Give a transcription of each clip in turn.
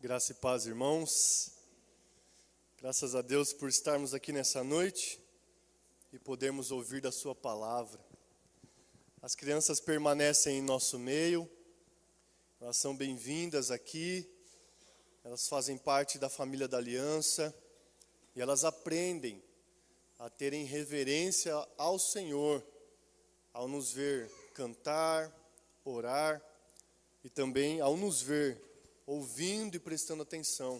Graça e paz, irmãos. Graças a Deus por estarmos aqui nessa noite e podermos ouvir da sua palavra. As crianças permanecem em nosso meio, elas são bem-vindas aqui, elas fazem parte da família da aliança e elas aprendem a terem reverência ao Senhor, ao nos ver cantar, orar e também ao nos ver ouvindo e prestando atenção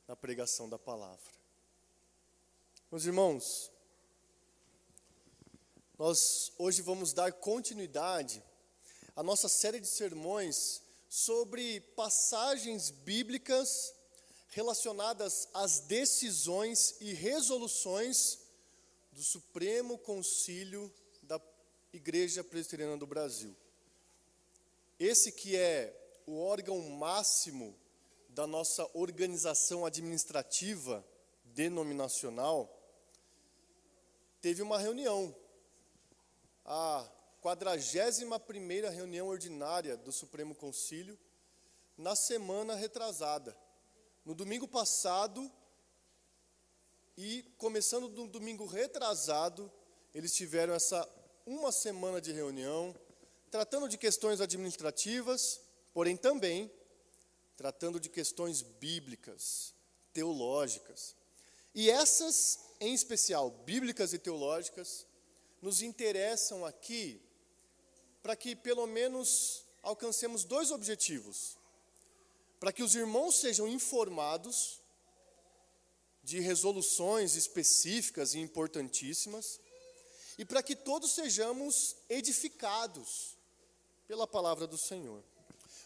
na pregação da palavra. Meus irmãos, nós hoje vamos dar continuidade à nossa série de sermões sobre passagens bíblicas relacionadas às decisões e resoluções do Supremo Concílio da Igreja Presbiteriana do Brasil. Esse que é o órgão máximo da nossa organização administrativa denominacional, teve uma reunião, a 41ª reunião ordinária do Supremo Concílio, na semana retrasada. No domingo passado, e começando no domingo retrasado, eles tiveram essa uma semana de reunião, tratando de questões administrativas, porém também tratando de questões bíblicas, teológicas. E essas, em especial, bíblicas e teológicas, nos interessam aqui para que pelo menos alcancemos dois objetivos. Para que os irmãos sejam informados de resoluções específicas e importantíssimas, e para que todos sejamos edificados pela palavra do Senhor.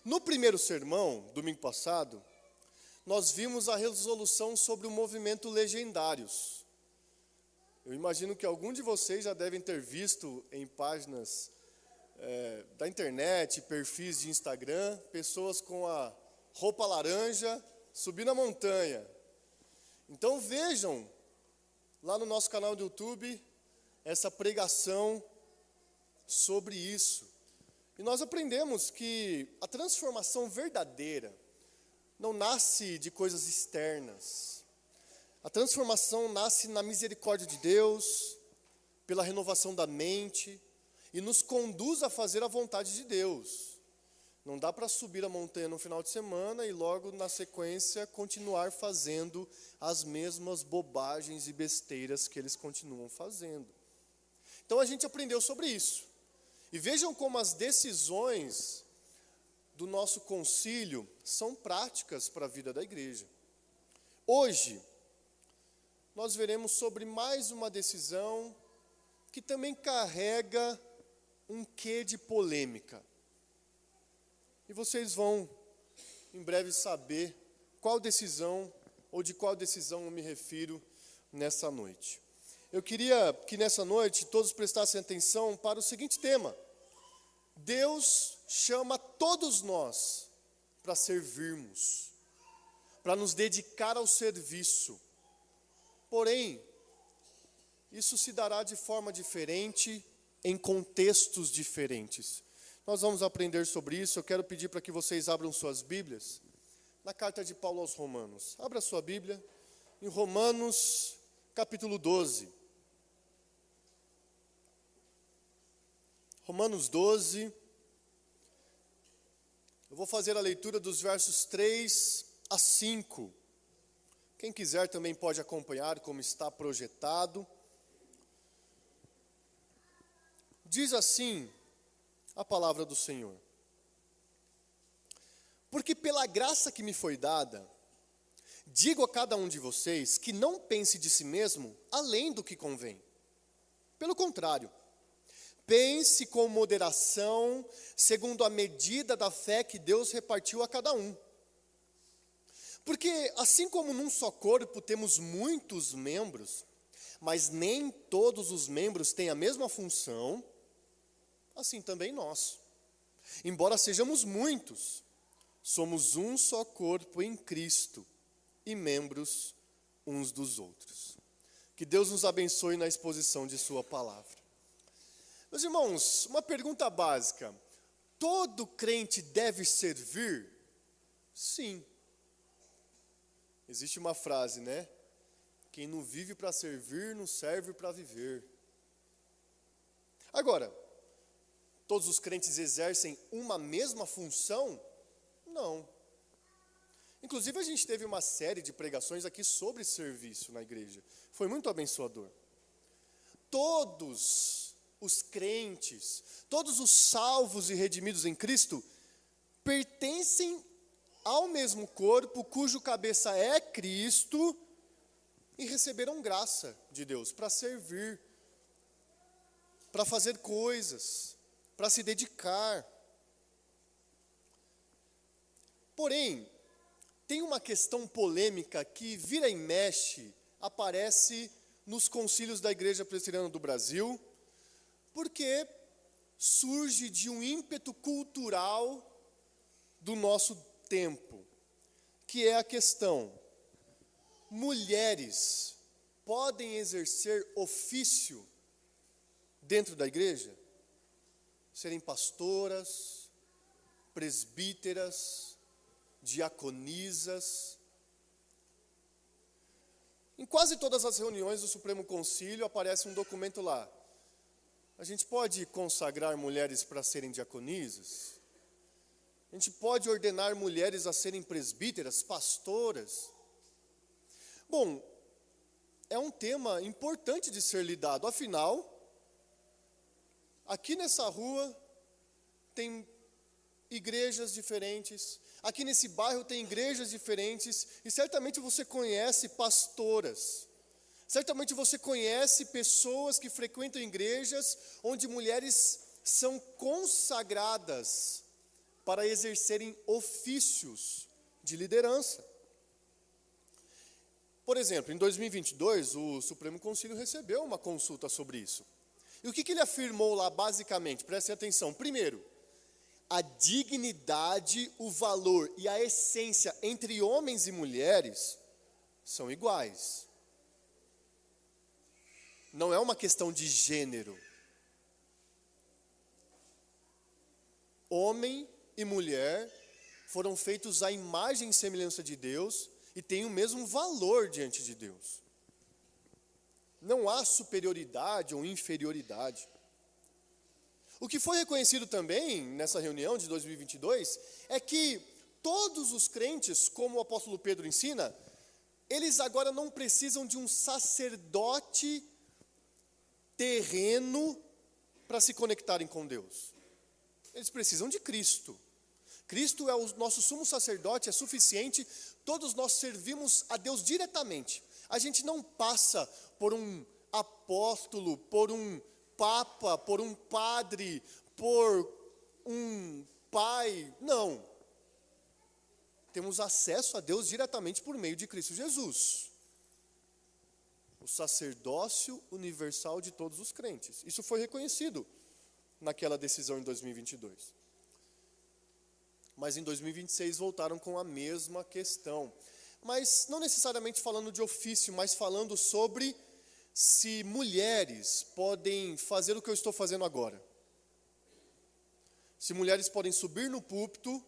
No primeiro sermão, domingo passado, nós vimos a resolução sobre o movimento Legendários. Eu imagino que algum de vocês já devem ter visto em páginas da internet, perfis de Instagram, pessoas com a roupa laranja subindo a montanha. Então vejam lá no nosso canal do YouTube essa pregação sobre isso. E nós aprendemos que a transformação verdadeira não nasce de coisas externas. A transformação nasce na misericórdia de Deus, pela renovação da mente, e nos conduz a fazer a vontade de Deus. Não dá para subir a montanha no final de semana e logo na sequência continuar fazendo as mesmas bobagens e besteiras que eles continuam fazendo. Então a gente aprendeu sobre isso. E vejam como as decisões do nosso concílio são práticas para a vida da igreja. Hoje, nós veremos sobre mais uma decisão que também carrega um quê de polêmica. E vocês vão, em breve, saber qual decisão ou de qual decisão eu me refiro nessa noite. Eu queria que nessa noite todos prestassem atenção para o seguinte tema. Deus chama todos nós para servirmos, para nos dedicar ao serviço. Porém, isso se dará de forma diferente, em contextos diferentes. Nós vamos aprender sobre isso. Eu quero pedir para que vocês abram suas Bíblias na carta de Paulo aos Romanos. Abra sua Bíblia em Romanos, capítulo 12. Romanos 12, eu vou fazer a leitura dos versos 3 a 5. Quem quiser também pode acompanhar como está projetado. Diz assim a palavra do Senhor. Porque pela graça que me foi dada, digo a cada um de vocês que não pense de si mesmo além do que convém. Pelo contrário, pense com moderação, segundo a medida da fé que Deus repartiu a cada um. Porque assim como num só corpo temos muitos membros, mas nem todos os membros têm a mesma função, assim também nós. Embora sejamos muitos, somos um só corpo em Cristo e membros uns dos outros. Que Deus nos abençoe na exposição de sua palavra. Meus irmãos, uma pergunta básica. Todo crente deve servir? Sim. Existe uma frase, né? Quem não vive para servir, não serve para viver. Agora, todos os crentes exercem uma mesma função? Não. Inclusive, a gente teve uma série de pregações aqui sobre serviço na igreja. Foi muito abençoador. Todos os crentes, todos os salvos e redimidos em Cristo, pertencem ao mesmo corpo, cujo cabeça é Cristo, e receberam graça de Deus para servir, para fazer coisas, para se dedicar. Porém, tem uma questão polêmica que vira e mexe, aparece nos concílios da Igreja Presbiteriana do Brasil, porque surge de um ímpeto cultural do nosso tempo, que é a questão: mulheres podem exercer ofício dentro da igreja? Serem pastoras, presbíteras, diaconisas. Em quase todas as reuniões do Supremo Concílio aparece um documento lá. A gente pode consagrar mulheres para serem diaconisas? A gente pode ordenar mulheres a serem presbíteras, pastoras? Bom, é um tema importante de ser lidado. Afinal, aqui nessa rua tem igrejas diferentes, aqui nesse bairro tem igrejas diferentes, e certamente você conhece pastoras, certamente você conhece pessoas que frequentam igrejas onde mulheres são consagradas para exercerem ofícios de liderança. Por exemplo, em 2022, o Supremo Concílio recebeu uma consulta sobre isso. E o que ele afirmou lá, basicamente? Prestem atenção. Primeiro, a dignidade, o valor e a essência entre homens e mulheres são iguais. Não é uma questão de gênero. Homem e mulher foram feitos à imagem e semelhança de Deus e têm o mesmo valor diante de Deus. Não há superioridade ou inferioridade. O que foi reconhecido também nessa reunião de 2022 é que todos os crentes, como o apóstolo Pedro ensina, eles agora não precisam de um sacerdote terreno para se conectarem com Deus. Eles precisam de Cristo. Cristo é o nosso sumo sacerdote, é suficiente. Todos nós servimos a Deus diretamente. A gente não passa por um apóstolo, por um papa, por um padre, por um pai. Não. Temos acesso a Deus diretamente por meio de Cristo Jesus. O sacerdócio universal de todos os crentes. Isso foi reconhecido naquela decisão em 2022. Mas em 2026 voltaram com a mesma questão. Mas não necessariamente falando de ofício, mas falando sobre se mulheres podem fazer o que eu estou fazendo agora. Se mulheres podem subir no púlpito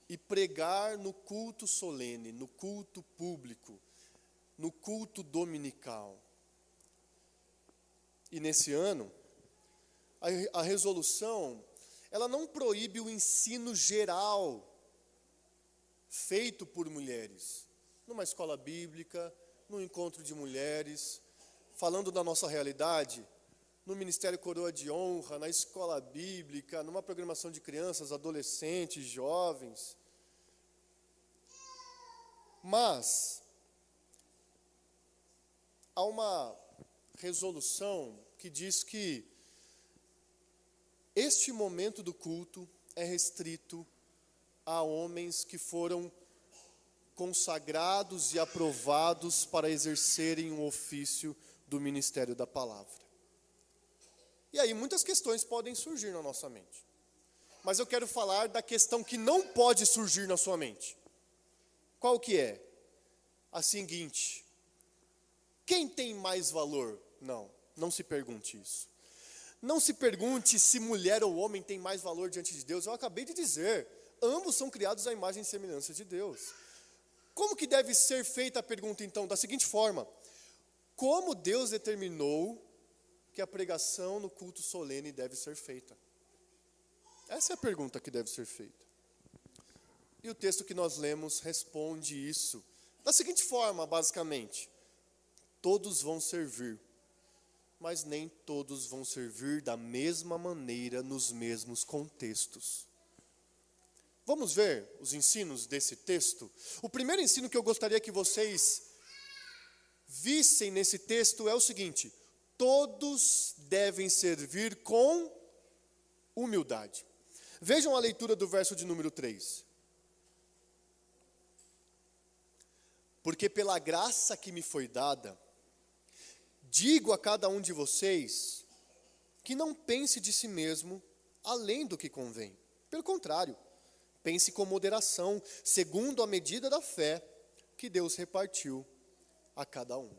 e pregar no culto solene, no culto público, no culto dominical. E nesse ano, a resolução, ela não proíbe o ensino geral feito por mulheres, numa escola bíblica, num encontro de mulheres, falando da nossa realidade, no Ministério Coroa de Honra, na escola bíblica, numa programação de crianças, adolescentes, jovens. Mas há uma resolução que diz que este momento do culto é restrito a homens que foram consagrados e aprovados para exercerem o ofício do ministério da palavra. E aí muitas questões podem surgir na nossa mente. Mas eu quero falar da questão que não pode surgir na sua mente. Qual que é? A seguinte: quem tem mais valor? Não se pergunte isso. Não se pergunte se mulher ou homem tem mais valor diante de Deus. Eu acabei de dizer, ambos são criados à imagem e semelhança de Deus. Como que deve ser feita a pergunta, então? Da seguinte forma: como Deus determinou que a pregação no culto solene deve ser feita? Essa é a pergunta que deve ser feita. E o texto que nós lemos responde isso da seguinte forma, basicamente: todos vão servir, mas nem todos vão servir da mesma maneira nos mesmos contextos. Vamos ver os ensinos desse texto? O primeiro ensino que eu gostaria que vocês vissem nesse texto é o seguinte: todos devem servir com humildade. Vejam a leitura do verso de número 3. Porque pela graça que me foi dada, digo a cada um de vocês que não pense de si mesmo além do que convém. Pelo contrário, pense com moderação, segundo a medida da fé que Deus repartiu a cada um.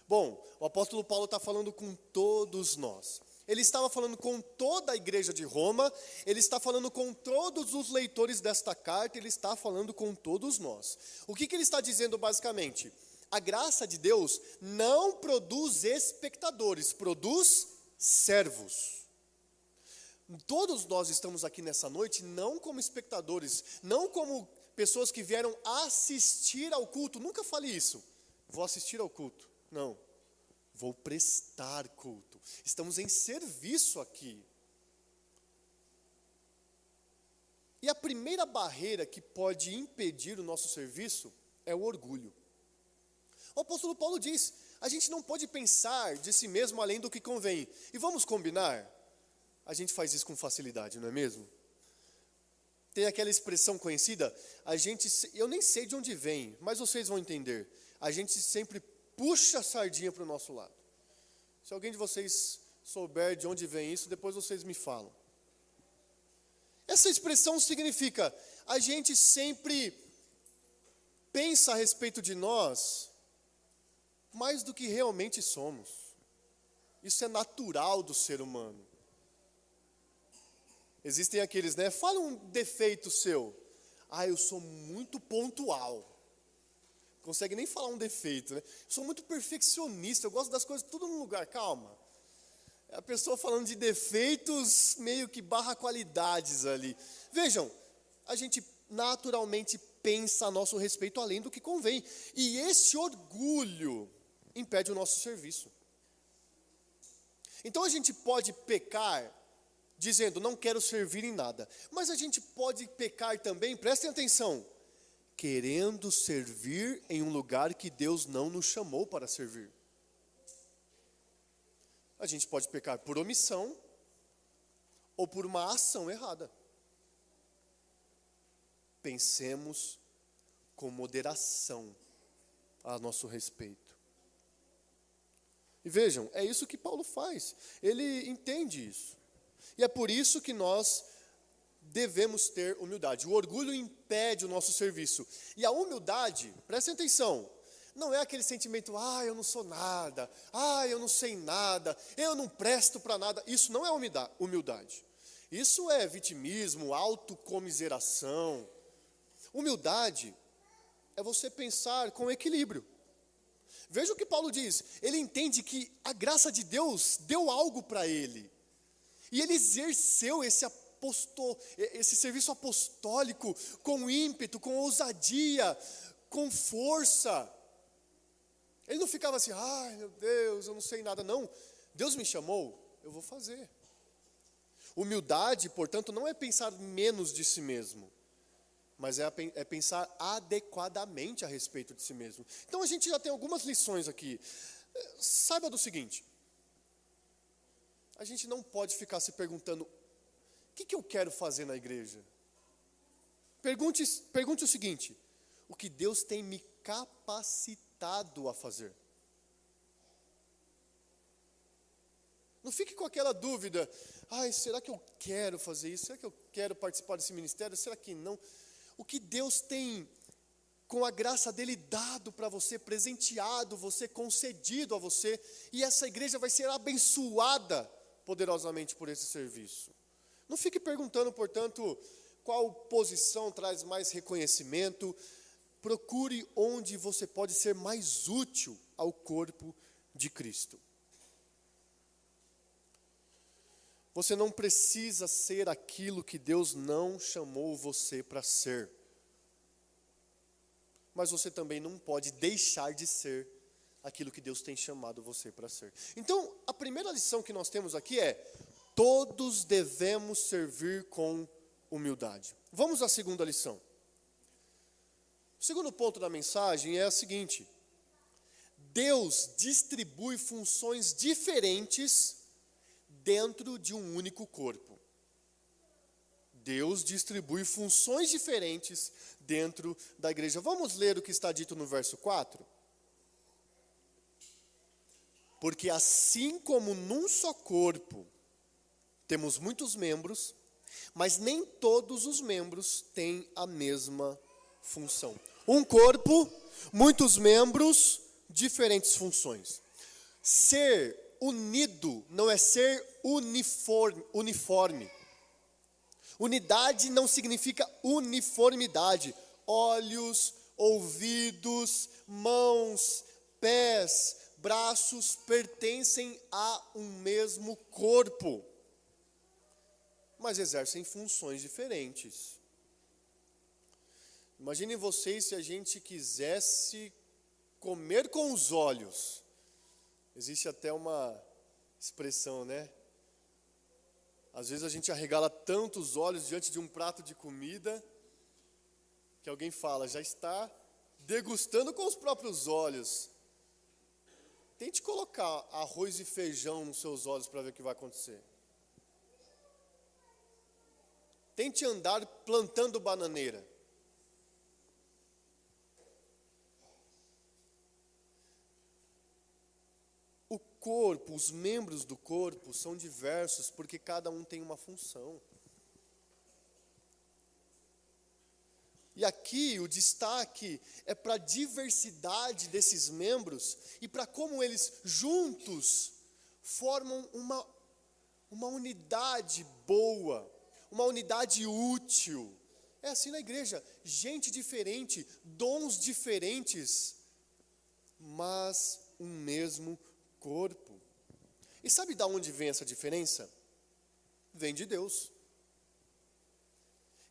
Bom, o apóstolo Paulo está falando com todos nós. Ele estava falando com toda a igreja de Roma, ele está falando com todos os leitores desta carta, ele está falando com todos nós. O que ele está dizendo basicamente? A graça de Deus não produz espectadores, produz servos. Todos nós estamos aqui nessa noite não como espectadores, não como pessoas que vieram assistir ao culto. Nunca fale isso, vou assistir ao culto. Não, vou prestar culto. Estamos em serviço aqui. E a primeira barreira que pode impedir o nosso serviço é o orgulho. O apóstolo Paulo diz: a gente não pode pensar de si mesmo além do que convém. E vamos combinar? A gente faz isso com facilidade, não é mesmo? Tem aquela expressão conhecida, eu nem sei de onde vem, mas vocês vão entender. A gente sempre puxa a sardinha para o nosso lado. Se alguém de vocês souber de onde vem isso, depois vocês me falam. Essa expressão significa, a gente sempre pensa a respeito de nós mais do que realmente somos. Isso é natural do ser humano. Existem aqueles, né? Fala um defeito seu. Eu sou muito pontual. Consegue nem falar um defeito, né? Sou muito perfeccionista, eu gosto das coisas tudo no lugar. Calma. É a pessoa falando de defeitos meio que barra qualidades ali. Vejam, a gente naturalmente pensa a nosso respeito além do que convém. E esse orgulho impede o nosso serviço. Então a gente pode pecar dizendo, não quero servir em nada. Mas a gente pode pecar também, prestem atenção, querendo servir em um lugar que Deus não nos chamou para servir. A gente pode pecar por omissão ou por uma ação errada. Pensemos com moderação a nosso respeito. E vejam, é isso que Paulo faz. Ele entende isso. E é por isso que nós devemos ter humildade. O orgulho impede o nosso serviço. E a humildade, prestem atenção, não é aquele sentimento, eu não sou nada, eu não sei nada, eu não presto para nada. Isso não é humildade. Isso é vitimismo, autocomiseração. Humildade é você pensar com equilíbrio. Veja o que Paulo diz. Ele entende que a graça de Deus deu algo para ele. E ele exerceu esse serviço apostólico com ímpeto, com ousadia, com força. Ele não ficava assim, meu Deus, eu não sei nada. Não, Deus me chamou, eu vou fazer. Humildade, portanto, não é pensar menos de si mesmo, mas é pensar adequadamente a respeito de si mesmo. Então a gente já tem algumas lições aqui. Saiba do seguinte, a gente não pode ficar se perguntando, o que eu quero fazer na igreja? Pergunte o seguinte, o que Deus tem me capacitado a fazer? Não fique com aquela dúvida, será que eu quero fazer isso? Será que eu quero participar desse ministério? Será que não? O que Deus tem, com a graça dele, dado para você, presenteado você, concedido a você, e essa igreja vai ser abençoada poderosamente por esse serviço. Não fique perguntando, portanto, qual posição traz mais reconhecimento. Procure onde você pode ser mais útil ao corpo de Cristo. Você não precisa ser aquilo que Deus não chamou você para ser. Mas você também não pode deixar de ser aquilo que Deus tem chamado você para ser. Então, a primeira lição que nós temos aqui é: todos devemos servir com humildade. Vamos à segunda lição. O segundo ponto da mensagem é o seguinte: Deus distribui funções diferentes dentro de um único corpo. Deus distribui funções diferentes dentro da igreja. Vamos ler o que está dito no verso 4? Porque assim como num só corpo temos muitos membros, mas nem todos os membros têm a mesma função. Um corpo, muitos membros, diferentes funções. Ser unido não é ser uniforme. Unidade não significa uniformidade. Olhos, ouvidos, mãos, pés, braços pertencem a um mesmo corpo, mas exercem funções diferentes. Imaginem vocês se a gente quisesse comer com os olhos. Existe até uma expressão, né? Às vezes a gente arregala tanto os olhos diante de um prato de comida, que alguém fala, já está degustando com os próprios olhos. Tente colocar arroz e feijão nos seus olhos para ver o que vai acontecer. Tente andar plantando bananeira. O corpo, os membros do corpo são diversos porque cada um tem uma função. E aqui o destaque é para a diversidade desses membros e para como eles juntos formam uma unidade boa, uma unidade útil. É assim na igreja, gente diferente, dons diferentes, mas um mesmo corpo. E sabe de onde vem essa diferença? Vem de Deus.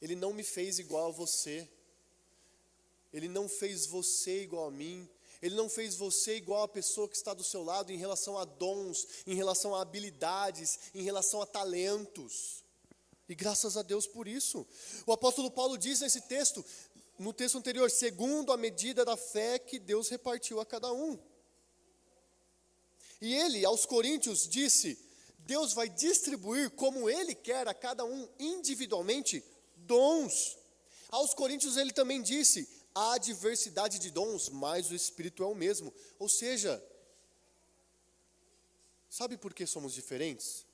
Ele não me fez igual a você. Ele não fez você igual a mim. Ele não fez você igual a pessoa que está do seu lado em relação a dons, em relação a habilidades, em relação a talentos. E graças a Deus por isso. O apóstolo Paulo diz nesse texto, no texto anterior, segundo a medida da fé que Deus repartiu a cada um. E ele, aos Coríntios, disse, Deus vai distribuir como Ele quer a cada um individualmente dons. Aos Coríntios ele também disse, há diversidade de dons, mas o Espírito é o mesmo. Ou seja, sabe por que somos diferentes?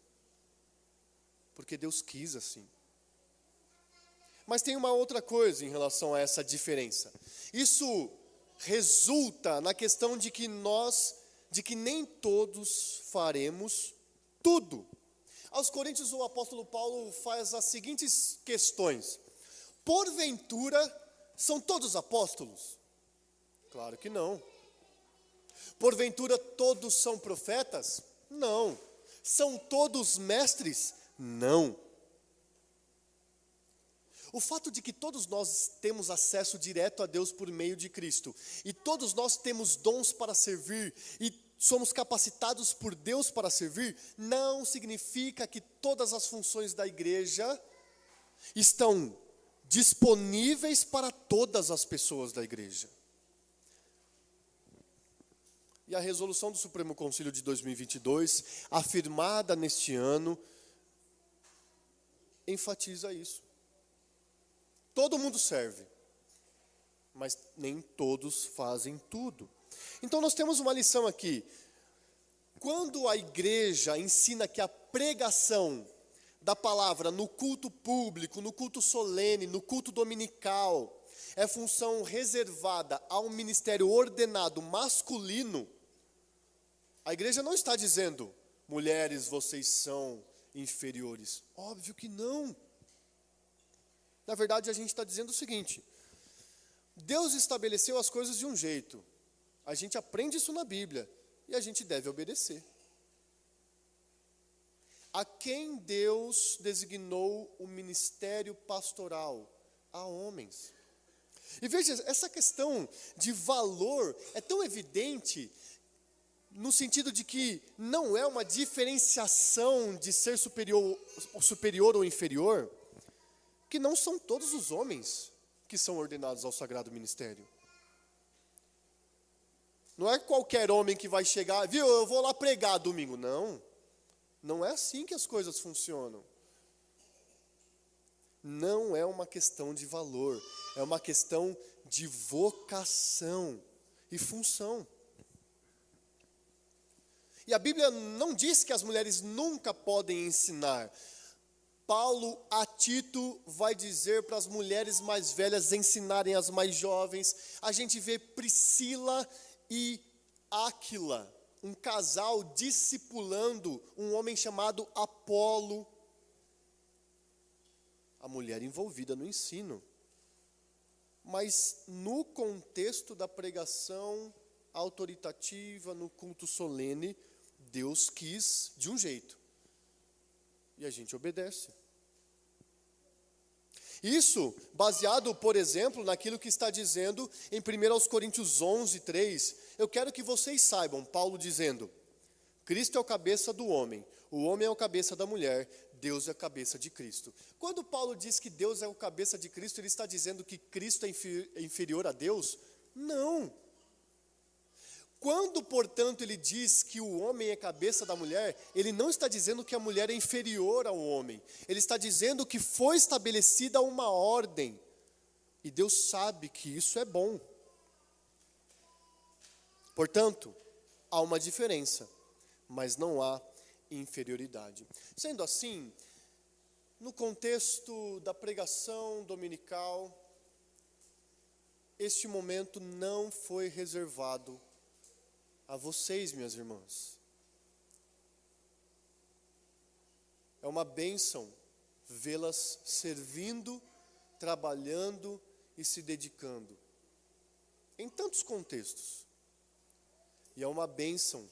Porque Deus quis assim. Mas tem uma outra coisa em relação a essa diferença. Isso resulta na questão de que nem todos faremos tudo. Aos Coríntios o apóstolo Paulo faz as seguintes questões. Porventura, são todos apóstolos? Claro que não. Porventura, todos são profetas? Não. São todos mestres? Não. O fato de que todos nós temos acesso direto a Deus por meio de Cristo, e todos nós temos dons para servir, e somos capacitados por Deus para servir, não significa que todas as funções da igreja estão disponíveis para todas as pessoas da igreja. E a resolução do Supremo Concílio de 2022, afirmada neste ano, enfatiza isso. Todo mundo serve, mas nem todos fazem tudo. Então nós temos uma lição aqui. Quando a igreja ensina que a pregação da palavra no culto público, no culto solene, no culto dominical, é função reservada a um ministério ordenado masculino, a igreja não está dizendo, mulheres, vocês são inferiores. Óbvio que não. Na verdade, a gente está dizendo o seguinte: Deus estabeleceu as coisas de um jeito. A gente aprende isso na Bíblia e a gente deve obedecer. A quem Deus designou o ministério pastoral? A homens. E veja, essa questão de valor é tão evidente no sentido de que não é uma diferenciação de ser superior ou inferior, que não são todos os homens que são ordenados ao sagrado ministério. Não é qualquer homem que vai chegar, viu, eu vou lá pregar domingo. Não, não é assim que as coisas funcionam. Não é uma questão de valor, é uma questão de vocação e função. E a Bíblia não diz que as mulheres nunca podem ensinar. Paulo a Tito vai dizer para as mulheres mais velhas ensinarem as mais jovens. A gente vê Priscila e Áquila, um casal discipulando um homem chamado Apolo. A mulher envolvida no ensino. Mas no contexto da pregação autoritativa, no culto solene, Deus quis de um jeito. E a gente obedece. Isso baseado, por exemplo, naquilo que está dizendo em 1 Coríntios 11, 3. Eu quero que vocês saibam, Paulo dizendo: Cristo é o cabeça do homem, o homem é o cabeça da mulher, Deus é a cabeça de Cristo. Quando Paulo diz que Deus é o cabeça de Cristo, ele está dizendo que Cristo é inferior a Deus? Não. Quando, portanto, ele diz que o homem é cabeça da mulher, ele não está dizendo que a mulher é inferior ao homem. Ele está dizendo que foi estabelecida uma ordem. E Deus sabe que isso é bom. Portanto, há uma diferença, mas não há inferioridade. Sendo assim, no contexto da pregação dominical, este momento não foi reservado a vocês, minhas irmãs. É uma bênção vê-las servindo, trabalhando e se dedicando, em tantos contextos. E é uma bênção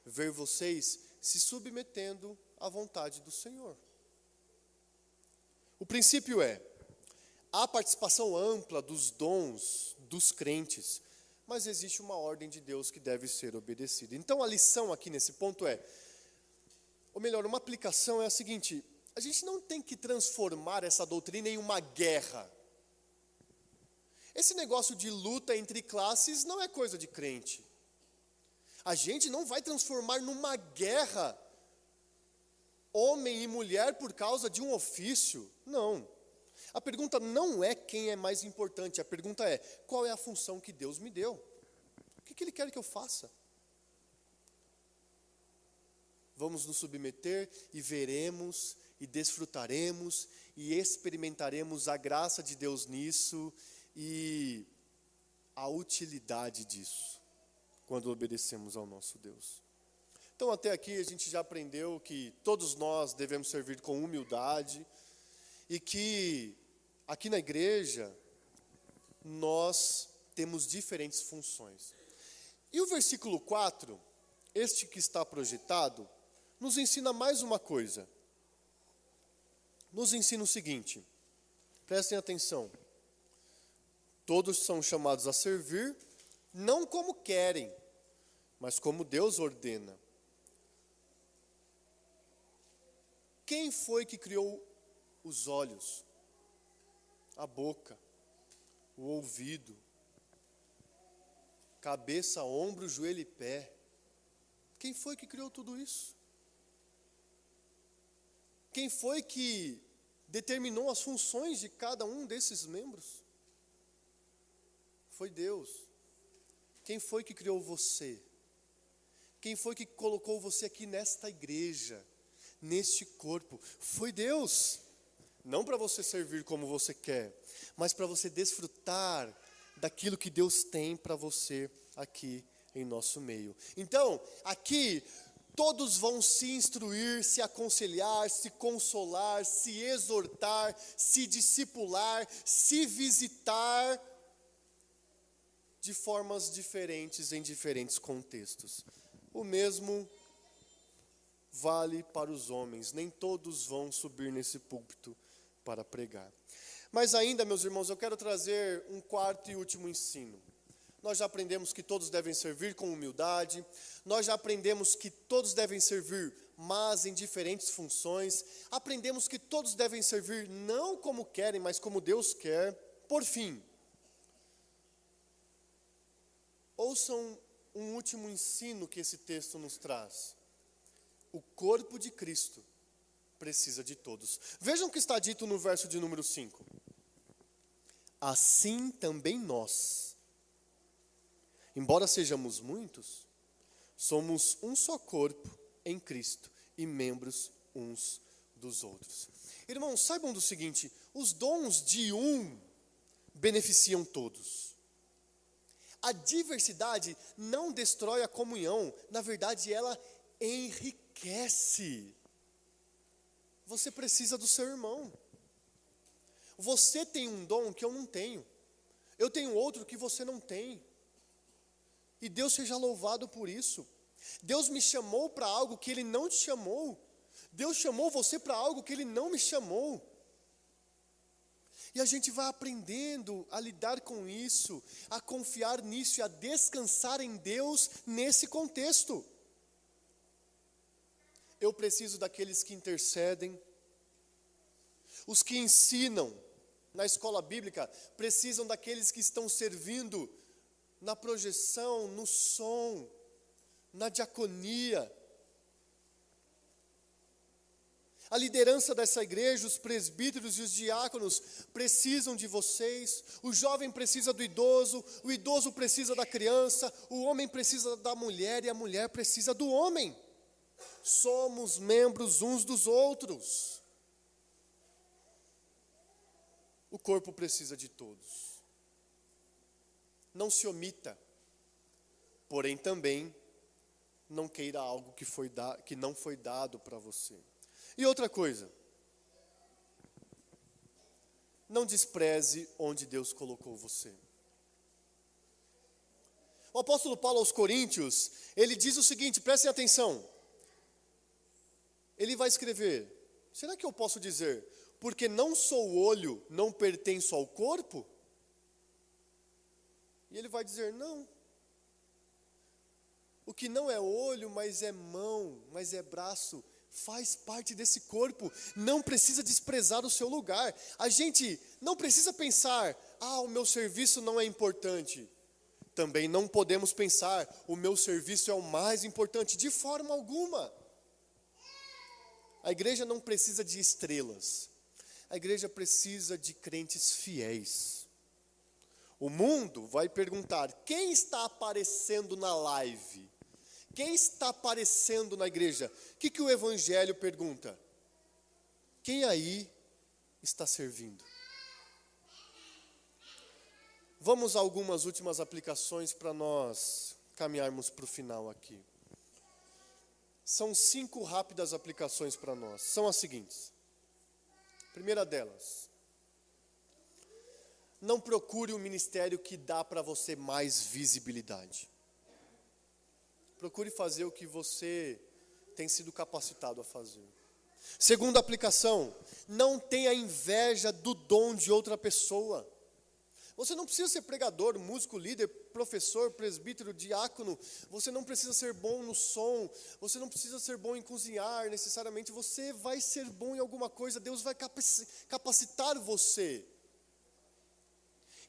ver vocês se submetendo à vontade do Senhor. O princípio é: há participação ampla dos dons dos crentes, mas existe uma ordem de Deus que deve ser obedecida. Então a lição aqui nesse ponto é, ou melhor, uma aplicação é a seguinte: a gente não tem que transformar essa doutrina em uma guerra. Esse negócio de luta entre classes não é coisa de crente. A gente não vai transformar numa guerra homem e mulher por causa de um ofício. Não. A pergunta não é quem é mais importante, a pergunta é: qual é a função que Deus me deu? O que Ele quer que eu faça? Vamos nos submeter e veremos, e desfrutaremos, e experimentaremos a graça de Deus nisso, e a utilidade disso, quando obedecemos ao nosso Deus. Então até aqui a gente já aprendeu que todos nós devemos servir com humildade, e que aqui na igreja nós temos diferentes funções. E o versículo 4, este que está projetado, nos ensina mais uma coisa. Nos ensina o seguinte, prestem atenção: todos são chamados a servir, não como querem, mas como Deus ordena. Quem foi que criou os olhos, a boca, o ouvido, cabeça, ombro, joelho e pé? Quem foi que criou tudo isso? Quem foi que determinou as funções de cada um desses membros? Foi Deus. Quem foi que criou você? Quem foi que colocou você aqui nesta igreja, neste corpo? Foi Deus. Não para você servir como você quer, mas para você desfrutar daquilo que Deus tem para você aqui em nosso meio. Então, aqui, Todos vão se instruir, se aconselhar, se consolar, se exortar, se discipular, se visitar, de formas diferentes em diferentes contextos. O mesmo vale para os homens, nem todos vão subir nesse púlpito para pregar. Mas ainda, meus irmãos, eu quero trazer um quarto e último ensino. Nós já aprendemos que todos devem servir com humildade, nós já aprendemos que todos devem servir, mas em diferentes funções, aprendemos que todos devem servir não como querem, mas como Deus quer. Por fim, ouçam um último ensino que esse texto nos traz. O corpo de Cristo precisa de todos. Vejam o que está dito no verso de número 5. Assim também nós, embora sejamos muitos, somos um só corpo em Cristo e membros uns dos outros. Irmãos, saibam do seguinte: os dons de um beneficiam todos. A diversidade não destrói a comunhão, na verdade ela enriquece. Você precisa do seu irmão. Você tem um dom que eu não tenho. Eu tenho outro que você não tem. E Deus seja louvado por isso. Deus me chamou para algo que Ele não te chamou. Deus chamou você para algo que Ele não me chamou. E a gente vai aprendendo a lidar com isso, a confiar nisso e a descansar em Deus nesse contexto. Eu preciso daqueles que intercedem. Os que ensinam na escola bíblica precisam daqueles que estão servindo na projeção, no som, na diaconia. A liderança dessa igreja, os presbíteros e os diáconos precisam de vocês. O jovem precisa do idoso, o idoso precisa da criança, o homem precisa da mulher e a mulher precisa do homem. Somos membros uns dos outros. O corpo precisa de todos. Não se omita, porém também não queira algo que não foi dado para você. E outra coisa, não despreze onde Deus colocou você. O apóstolo Paulo aos Coríntios, ele diz o seguinte, prestem atenção. Ele vai escrever, será que eu posso dizer, porque não sou olho, não pertenço ao corpo? E ele vai dizer, não. O que não é olho, mas é mão, mas é braço, faz parte desse corpo, não precisa desprezar o seu lugar. A gente não precisa pensar, o meu serviço não é importante. Também não podemos pensar, o meu serviço é o mais importante, de forma alguma. A igreja não precisa de estrelas, a igreja precisa de crentes fiéis. O mundo vai perguntar, quem está aparecendo na live? Quem está aparecendo na igreja? O que o evangelho pergunta? Quem aí está servindo? Vamos a algumas últimas aplicações para nós caminharmos para o final aqui. São 5 rápidas aplicações para nós. São as seguintes. Primeira delas. Não procure um ministério que dá para você mais visibilidade. Procure fazer o que você tem sido capacitado a fazer. Segunda aplicação, não tenha inveja do dom de outra pessoa. Você não precisa ser pregador, músico, líder, professor, presbítero, diácono. Você não precisa ser bom no som. Você não precisa ser bom em cozinhar necessariamente. Você vai ser bom em alguma coisa. Deus vai capacitar você.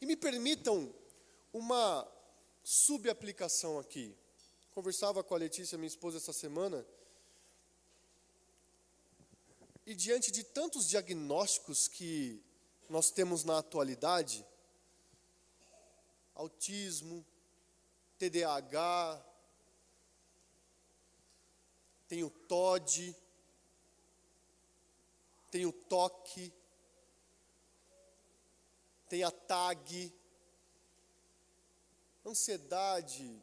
E me permitam uma subaplicação aqui. Conversava com a Letícia, minha esposa, essa semana. E diante de tantos diagnósticos que nós temos na atualidade, autismo, TDAH, tem o TOD, tem o TOC, tem a TAG, ansiedade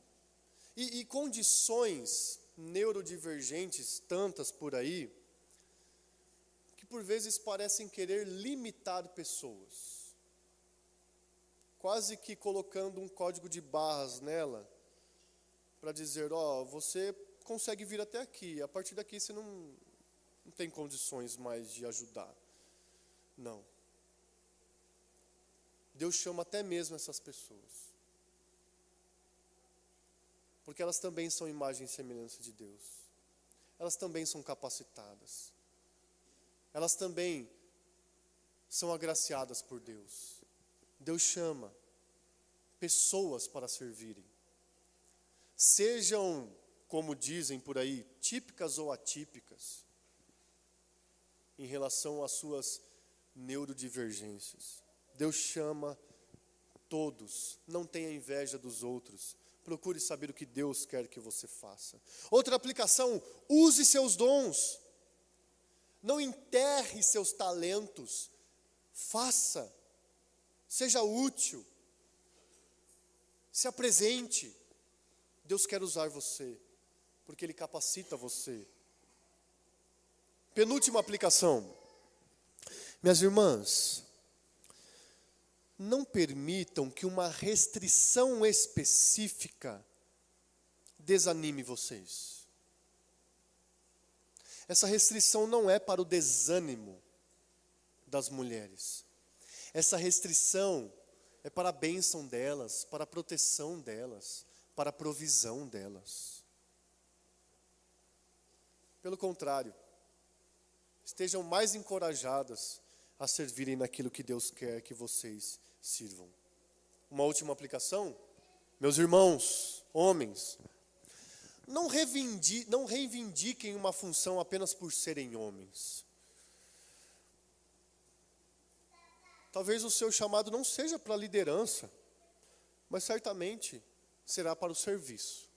e condições neurodivergentes, tantas por aí, que por vezes parecem querer limitar pessoas, quase que colocando um código de barras nela, para dizer, você consegue vir até aqui, a partir daqui você não tem condições mais de ajudar. Não. Deus chama até mesmo essas pessoas, porque elas também são imagem e semelhança de Deus. Elas também são capacitadas. Elas também são agraciadas por Deus. Deus chama pessoas para servirem. Sejam, como dizem por aí, típicas ou atípicas, em relação às suas neurodivergências. Deus chama todos. Não tenha inveja dos outros. Procure saber o que Deus quer que você faça. Outra aplicação, use seus dons. Não enterre seus talentos. Faça. Seja útil. Se apresente. Deus quer usar você, porque Ele capacita você. Penúltima aplicação. Minhas irmãs, não permitam que uma restrição específica desanime vocês. Essa restrição não é para o desânimo das mulheres. Essa restrição é para a bênção delas, para a proteção delas, para a provisão delas. Pelo contrário, estejam mais encorajadas a servirem naquilo que Deus quer que vocês sirvam. Uma última aplicação, meus irmãos, homens, não reivindiquem uma função apenas por serem homens. Talvez o seu chamado não seja para a liderança, mas certamente será para o serviço.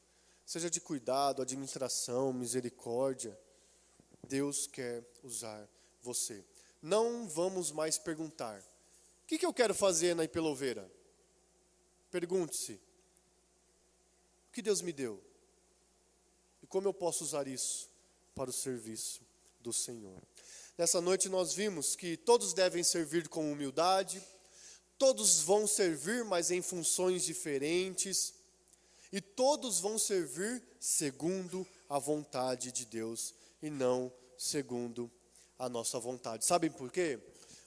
Seja de cuidado, administração, misericórdia. Deus quer usar você. Não vamos mais perguntar, o que eu quero fazer na Ipelouveira? Pergunte-se, o que Deus me deu? E como eu posso usar isso para o serviço do Senhor? Nessa noite nós vimos que todos devem servir com humildade, todos vão servir, mas em funções diferentes, e todos vão servir segundo a vontade de Deus, e não segundo a nossa vontade. Sabem por quê?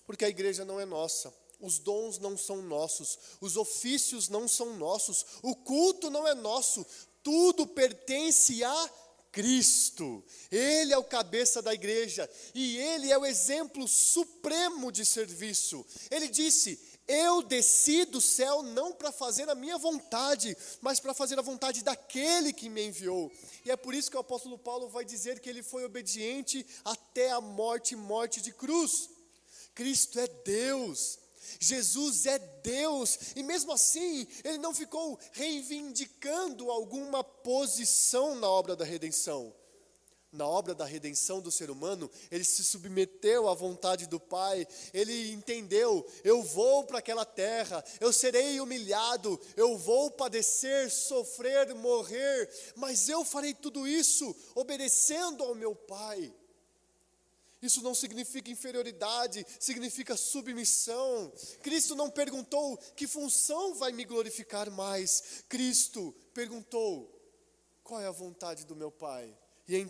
Porque a igreja não é nossa, os dons não são nossos, os ofícios não são nossos, o culto não é nosso, tudo pertence a Cristo. Ele é o cabeça da igreja, e Ele é o exemplo supremo de serviço. Ele disse, eu desci do céu não para fazer a minha vontade, mas para fazer a vontade daquele que me enviou. E é por isso que o apóstolo Paulo vai dizer que ele foi obediente até a morte de cruz. Cristo é Deus, Jesus é Deus, e mesmo assim, ele não ficou reivindicando alguma posição na obra da redenção. Na obra da redenção do ser humano, ele se submeteu à vontade do Pai, ele entendeu, eu vou para aquela terra, eu serei humilhado, eu vou padecer, sofrer, morrer, mas eu farei tudo isso obedecendo ao meu Pai. Isso não significa inferioridade, significa submissão. Cristo não perguntou que função vai me glorificar mais, Cristo perguntou, qual é a vontade do meu Pai?